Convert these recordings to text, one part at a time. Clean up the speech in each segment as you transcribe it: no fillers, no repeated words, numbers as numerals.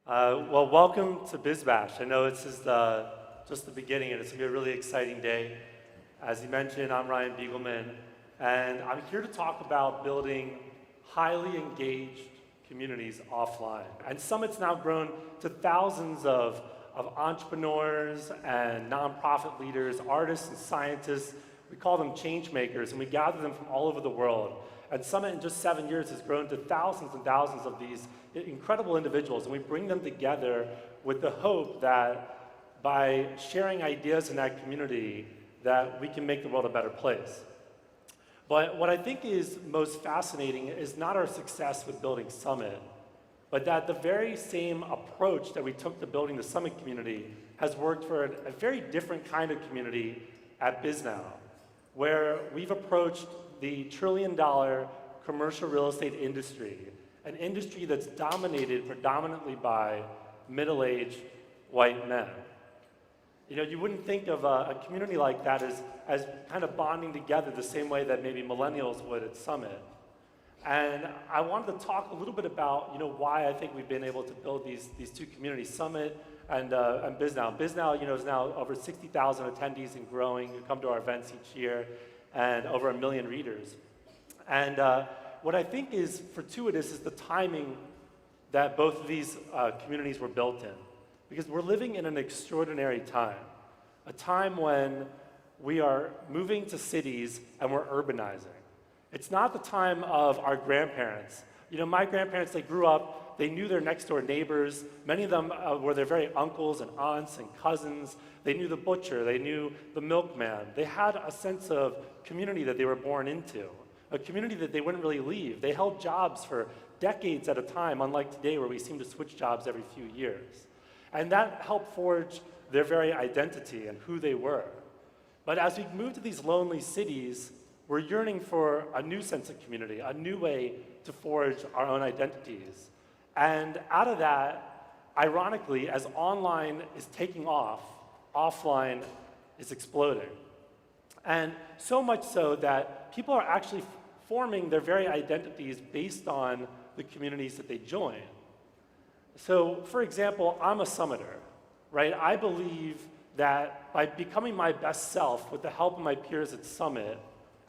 Well, welcome to BizBash. I know this is just the beginning, and it's going to be a really exciting day. As you mentioned, I'm Ryan Begelman, and I'm here to talk about building highly engaged communities offline. And Summit's now grown to thousands of entrepreneurs and nonprofit leaders, artists and scientists. We call them change makers, and we gather them from all over the world. And Summit in just 7 years has grown to thousands and thousands of these incredible individuals, and we bring them together with the hope that by sharing ideas in that community, that we can make the world a better place. But what I think is most fascinating is not our success with building Summit, but that the very same approach that we took to building the Summit community has worked for a very different kind of community at BizNow, where we've approached the trillion-dollar commercial real estate industry, an industry that's dominated predominantly by middle-aged white men. You know, you wouldn't think of a community like that as kind of bonding together the same way that maybe millennials would at Summit. And I wanted to talk a little bit about, why I think we've been able to build these two communities, Summit and BizNow. BizNow, is now over 60,000 attendees and growing who come to our events each year, and over 1 million readers. And what I think is fortuitous is the timing that both of these communities were built in. Because we're living in an extraordinary time, a time when we are moving to cities and we're urbanizing. It's not the time of our grandparents. My grandparents, they grew up, they knew their next door neighbors. Many of them were their very uncles and aunts and cousins. They knew the butcher, they knew the milkman. They had a sense of community that they were born into, a community that they wouldn't really leave. They held jobs for decades at a time, unlike today where we seem to switch jobs every few years. And that helped forge their very identity and who they were. But as we move to these lonely cities, we're yearning for a new sense of community, a new way to forge our own identities. And out of that, ironically, as online is taking off, offline is exploding. And so much so that people are actually forming their very identities based on the communities that they join. So, for example, I'm a Summiter, right? I believe that by becoming my best self with the help of my peers at Summit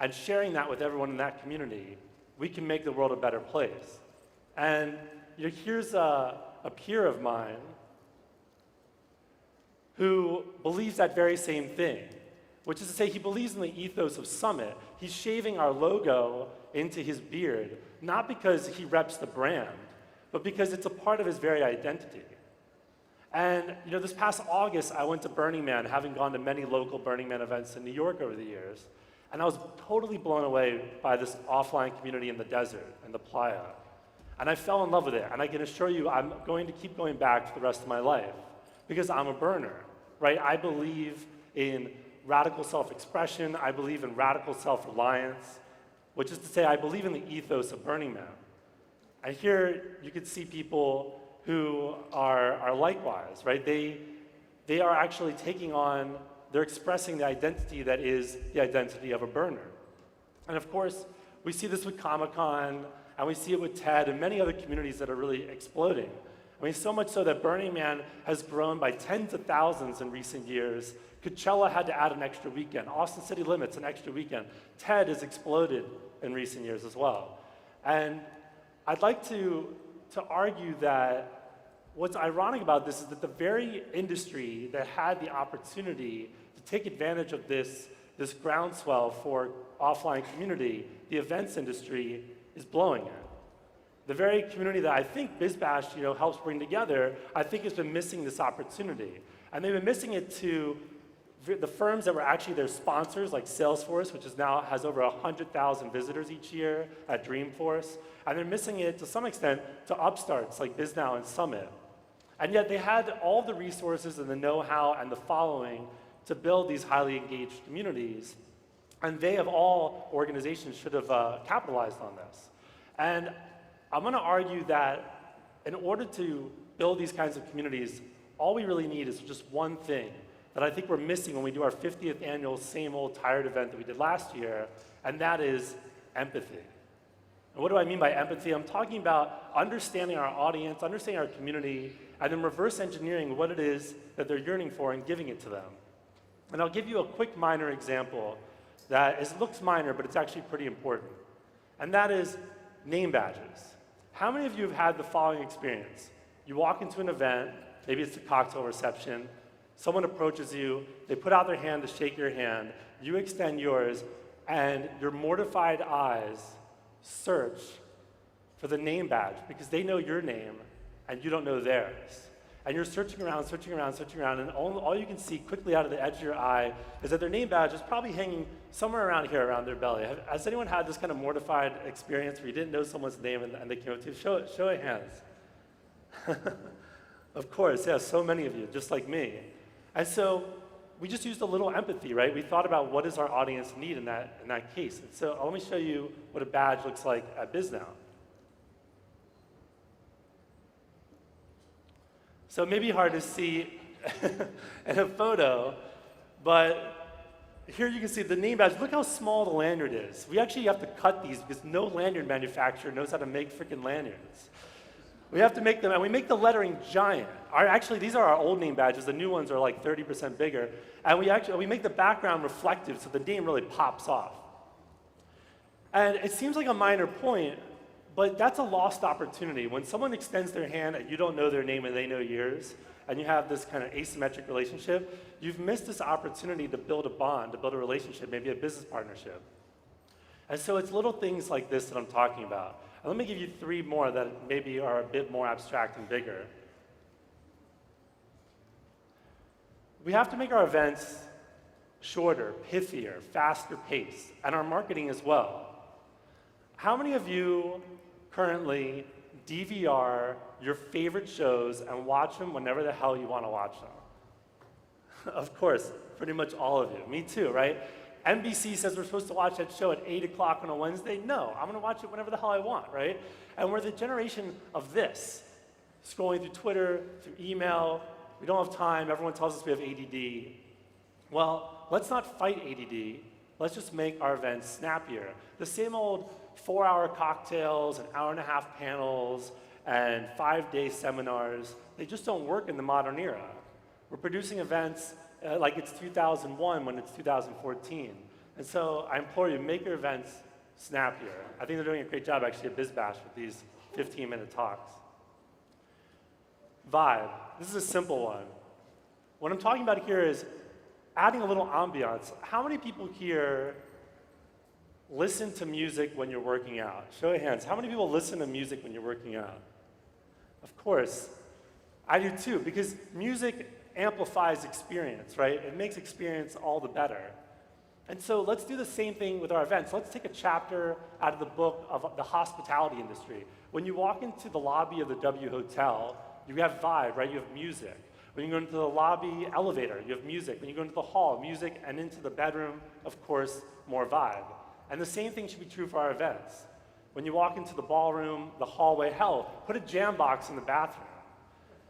and sharing that with everyone in that community, we can make the world a better place. And here's a peer of mine who believes that very same thing, which is to say he believes in the ethos of Summit. He's shaving our logo into his beard, not because he reps the brand, but because it's a part of his very identity. And this past August, I went to Burning Man, having gone to many local Burning Man events in New York over the years, and I was totally blown away by this offline community in the desert, in the playa. And I fell in love with it, and I can assure you I'm going to keep going back for the rest of my life, because I'm a burner, right? I believe in radical self-expression, I believe in radical self-reliance, which is to say I believe in the ethos of Burning Man. And here you can see people who are likewise, right? They are actually taking on, they're expressing the identity that is the identity of a burner. And of course, we see this with Comic-Con, and we see it with TED and many other communities that are really exploding. I mean, so much so that Burning Man has grown by tens of thousands in recent years. Coachella had to add an extra weekend. Austin City Limits, an extra weekend. TED has exploded in recent years as well. And I'd like to argue that what's ironic about this is that the very industry that had the opportunity to take advantage of this groundswell for offline community, the events industry, is blowing it. The very community that I think BizBash helps bring together, I think has been missing this opportunity. And they've been missing it to the firms that were actually their sponsors, like Salesforce, which now has over 100,000 visitors each year at Dreamforce. And they're missing it, to some extent, to upstarts like BizNow and Summit. And yet they had all the resources and the know-how and the following to build these highly engaged communities. And they, of all organizations, should have capitalized on this. And I'm going to argue that in order to build these kinds of communities, all we really need is just one thing that I think we're missing when we do our 50th annual Same Old Tired event that we did last year, and that is empathy. And what do I mean by empathy? I'm talking about understanding our audience, understanding our community, and then reverse engineering what it is that they're yearning for and giving it to them. And I'll give you a quick minor example that looks minor, but it's actually pretty important. And that is name badges. How many of you have had the following experience? You walk into an event, maybe it's a cocktail reception, someone approaches you, they put out their hand to shake your hand, you extend yours, and your mortified eyes search for the name badge because they know your name and you don't know theirs. And you're searching around, searching around, searching around, and all you can see quickly out of the edge of your eye is that their name badge is probably hanging somewhere around here, around their belly. Has anyone had this kind of mortified experience where you didn't know someone's name and they came up to you? Show of hands. Of course, yeah, so many of you, just like me. And so we just used a little empathy, right? We thought about what does our audience need in that case. And so let me show you what a badge looks like at BizNow. So it may be hard to see in a photo, but here you can see the name badge. Look how small the lanyard is. We actually have to cut these because no lanyard manufacturer knows how to make freaking lanyards. We have to make them, and we make the lettering giant. Actually, these are our old name badges. The new ones are like 30% bigger. And we make the background reflective so the name really pops off. And it seems like a minor point, but that's a lost opportunity. When someone extends their hand and you don't know their name and they know yours, and you have this kind of asymmetric relationship, you've missed this opportunity to build a bond, to build a relationship, maybe a business partnership. And so it's little things like this that I'm talking about. And let me give you 3 more that maybe are a bit more abstract and bigger. We have to make our events shorter, pithier, faster paced, and our marketing as well. How many of you currently DVR your favorite shows and watch them whenever the hell you want to watch them? Of course, pretty much all of you. Me too, right? NBC says we're supposed to watch that show at 8 o'clock on a Wednesday. No, I'm going to watch it whenever the hell I want, right? And we're the generation of this, scrolling through Twitter, through email. We don't have time. Everyone tells us we have ADD. Well, let's not fight ADD. Let's just make our events snappier. The same old 4-hour cocktails and hour-and-a-half panels and 5-day seminars, they just don't work in the modern era. We're producing events like it's 2001 when it's 2014. And so I implore you, make your events snappier. I think they're doing a great job actually at BizBash with these 15-minute talks. Vibe. This is a simple one. What I'm talking about here is adding a little ambiance. How many people here listen to music when you're working out? Show of hands. How many people listen to music when you're working out? Of course. I do too, because music amplifies experience, right? It makes experience all the better. And so let's do the same thing with our events. Let's take a chapter out of the book of the hospitality industry. When you walk into the lobby of the W Hotel, you have vibe, right? You have music. When you go into the lobby elevator, you have music. When you go into the hall, music, and into the bedroom, of course, more vibe. And the same thing should be true for our events. When you walk into the ballroom, the hallway, hell, put a jam box in the bathroom.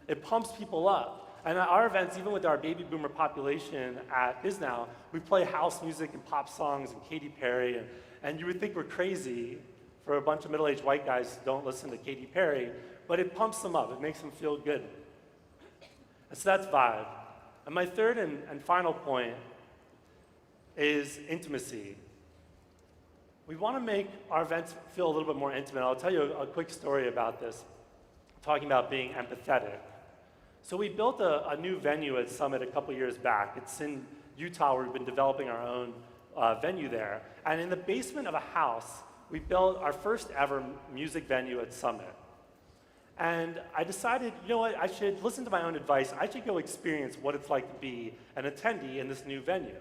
It pumps people up. And at our events, even with our baby boomer population at BizNow, we play house music and pop songs and Katy Perry. And you would think we're crazy for a bunch of middle-aged white guys who don't listen to Katy Perry, but it pumps them up. It makes them feel good. And so that's vibe. And my third and final point is intimacy. We want to make our events feel a little bit more intimate. I'll tell you a quick story about this, talking about being empathetic. So we built a new venue at Summit a couple years back. It's in Utah, where we've been developing our own venue there. And in the basement of a house, we built our first ever music venue at Summit. And I decided, you know what, I should listen to my own advice. I should go experience what it's like to be an attendee in this new venue.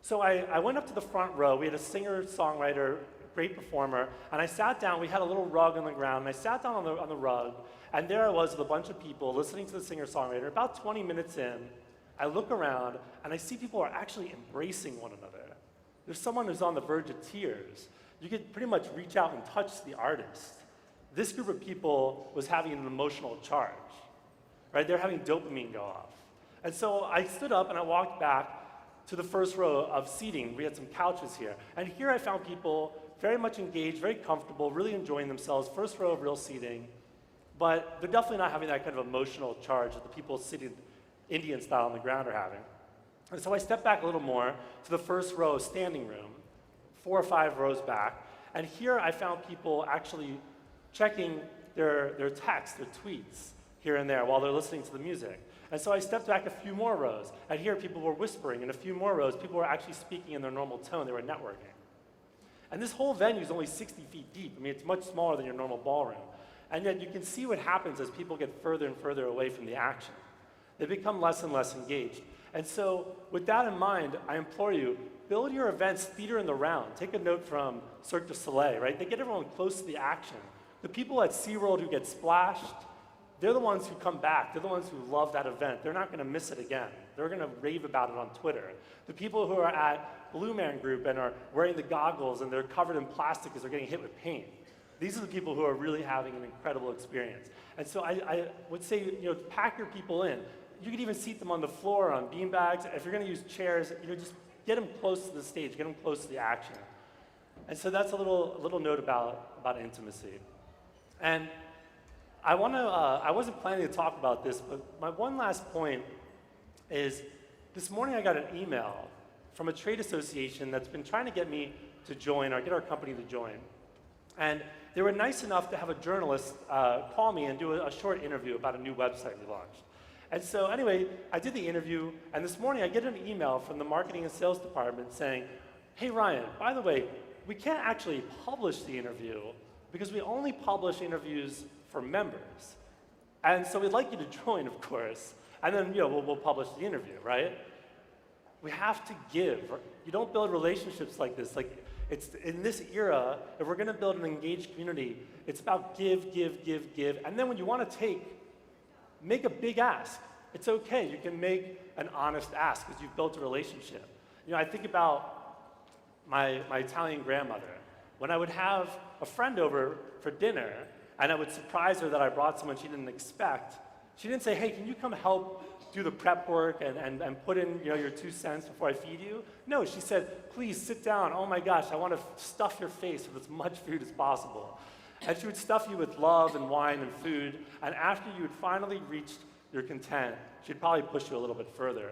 So I went up to the front row. We had a singer-songwriter, great performer, and I sat down. We had a little rug on the ground, and I sat down on the rug, and there I was with a bunch of people listening to the singer-songwriter. About 20 minutes in, I look around, and I see people are actually embracing one another. There's someone who's on the verge of tears. You could pretty much reach out and touch the artist. This group of people was having an emotional charge, right? They're having dopamine go off. And so I stood up and I walked back to the first row of seating. We had some couches here. And here I found people very much engaged, very comfortable, really enjoying themselves, first row of real seating, but they're definitely not having that kind of emotional charge that the people sitting Indian style on the ground are having. And so I stepped back a little more to the first row standing room, 4 or 5 rows back, and here I found people actually checking their texts, their tweets here and there while they're listening to the music. And so I stepped back a few more rows, and here people were whispering, and a few more rows, people were actually speaking in their normal tone, they were networking. And this whole venue is only 60 feet deep. I mean, it's much smaller than your normal ballroom. And yet you can see what happens as people get further and further away from the action. They become less and less engaged. And so with that in mind, I implore you, build your events theater in the round. Take a note from Cirque du Soleil, right? They get everyone close to the action. The people at SeaWorld who get splashed, they're the ones who come back. They're the ones who love that event. They're not going to miss it again. They're going to rave about it on Twitter. The people who are at Blue Man Group and are wearing the goggles and they're covered in plastic because they're getting hit with paint, these are the people who are really having an incredible experience. And so I would say, pack your people in. You could even seat them on the floor on beanbags. If you're going to use chairs, just get them close to the stage, get them close to the action. And so that's a little note about intimacy. And I wasn't planning to talk about this, but my one last point is this morning I got an email from a trade association that's been trying to get me to join or get our company to join. And they were nice enough to have a journalist call me and do a short interview about a new website we launched. And so anyway, I did the interview, and this morning I get an email from the marketing and sales department saying, hey Ryan, by the way, we can't actually publish the interview because we only publish interviews for members. And so we'd like you to join, of course, and then we'll publish the interview, right? We have to give. You don't build relationships like this. It's in this era, if we're going to build an engaged community, it's about give, give, give, give. And then when you want to take, make a big ask. It's okay. You can make an honest ask because you've built a relationship. I think about my Italian grandmother. When I would have a friend over for dinner, and I would surprise her that I brought someone she didn't expect, she didn't say, hey, can you come help do the prep work and put in your 2 cents before I feed you? No, she said, please sit down. Oh my gosh, I want to stuff your face with as much food as possible. And she would stuff you with love and wine and food, and after you had finally reached your content, she'd probably push you a little bit further.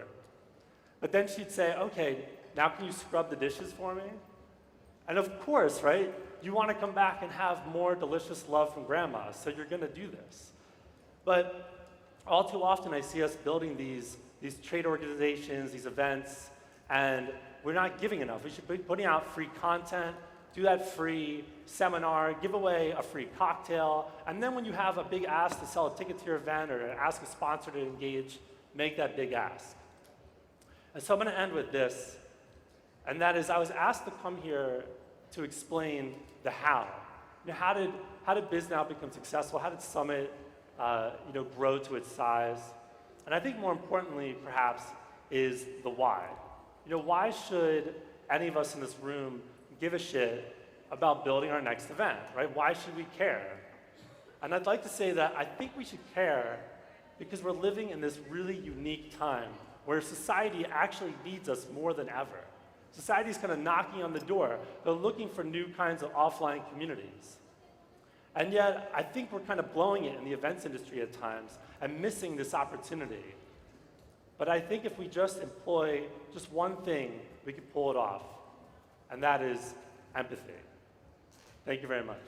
But then she'd say, okay, now can you scrub the dishes for me? And of course, right, you want to come back and have more delicious love from grandma, so you're going to do this. But all too often I see us building these trade organizations, these events, and we're not giving enough. We should be putting out free content, do that free seminar, give away a free cocktail, and then when you have a big ask to sell a ticket to your event or ask a sponsor to engage, make that big ask. And so I'm going to end with this, and that is I was asked to come here to explain the how. How did BizNow become successful? How did Summit grow to its size? And I think more importantly, perhaps, is the why. Why should any of us in this room give a shit about building our next event, right? Why should we care? And I'd like to say that I think we should care because we're living in this really unique time where society actually needs us more than ever. Society's kind of knocking on the door. They're looking for new kinds of offline communities. And yet, I think we're kind of blowing it in the events industry at times and missing this opportunity. But I think if we just employ just one thing, we can pull it off, and that is empathy. Thank you very much.